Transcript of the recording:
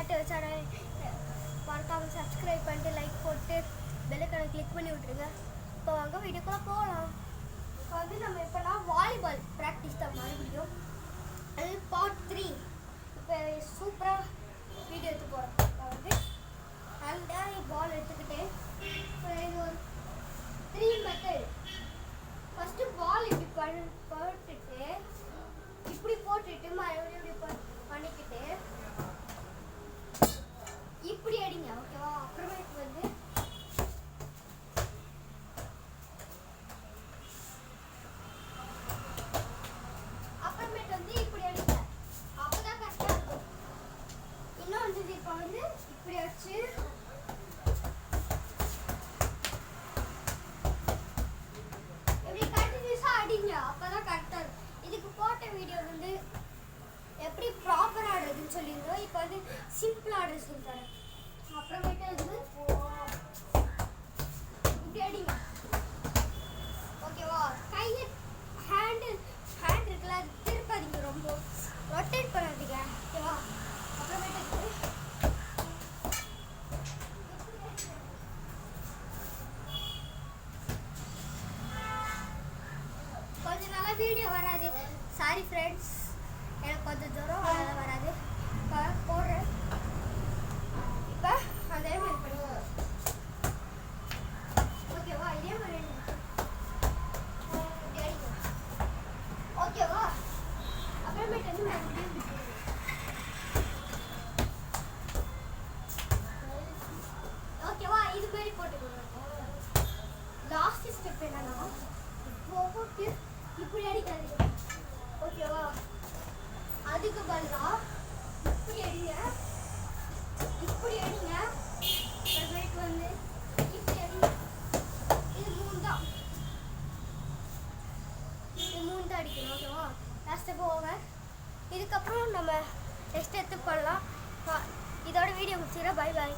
அப்புறமேட்டு சேனல் மறக்காமல் சப்ஸ்கிரைப் பண்ணிட்டு லைக் போட்டு பெல்லைக்கான கிளிக் பண்ணி விட்ருங்க. இப்போ வாங்க வீடியோக்குள்ளே போகலாம். இப்போ வந்து நம்ம இப்போலாம் வாலிபால் ப்ராக்டிஸ் தான் மறுபடியும். அது பார்ட் 3. இப்போ சூப்பராக வீடியோ எடுத்து போகிறோம். நான் வந்து நல்லா பால் எடுத்துக்கிட்டு இது ஒரு 3 மெத்தட். ஃபஸ்ட்டு பால் இப்படி போட்டுட்டு இப்படி போட்டுட்டு மறுபடியும் இப்படி பண்ணிக்கிட்டு இப்படி அடிங்க, ஓகேவா? அப்புறமேட்டு வந்து இப்படி அடிங்க, அப்பதான் கரெக்டா இருக்கும். இன்னும் வந்து இப்போ வந்து இப்படி அடிச்சு இப்படி கண்டினியூஸா அடிங்க, அப்பதான் கரெக்டா இருக்கும். இதுக்கு போட்ட வீடியோ வந்து எப்படி ப்ராப்பர் ஆடுறதுன்னு சொல்லியிருந்தோம். இப்போ வந்து சிம்பிள் ஆடுறது சொல்லித்தரேன். அப்புறமேட்டு வந்து இப்படி அடிங்க, ஓகேவா? கையை ஹேண்ட் இருக்குல்ல, அது திருப்பாதீங்க, ரொம்ப ரொட்டேட் பண்ணாதீங்க, ஓகேவா? அப்புறமேட்டு கொஞ்ச நாளா வீடியோ வராது, சாரி ஃப்ரெண்ட்ஸ். எனக்கு கொஞ்சம் தூரம் அதெல்லாம் வராது. இப்போ போடுறேன். இப்போ அதே மாதிரி பண்ணுவோம், ஓகேவா? இதே மாதிரி ஓகேவா? அப்புறமேட்டு வந்து ஓகேவா? இது மாதிரி போட்டுக்கோங்க. லாஸ்ட் ஸ்டெப் என்னன்னா போட்டு இப்படி அடிக்காதீங்க, ஓகேவா? அதுக்கு பதிலாக இப்படி அடிங்க, இப்படி அடிங்க, அப்புறமேட்டு வந்து இப்படி அடிங்க. இது 3 தான், இது 3 தான் அடிக்கணும், ஓகேவா? Last step over. இதுக்கப்புறம் நம்ம நெக்ஸ்ட் எடுத்து பண்ணலாம். இதோட வீடியோ முடிச்சுக்கிறேன். Bye bye.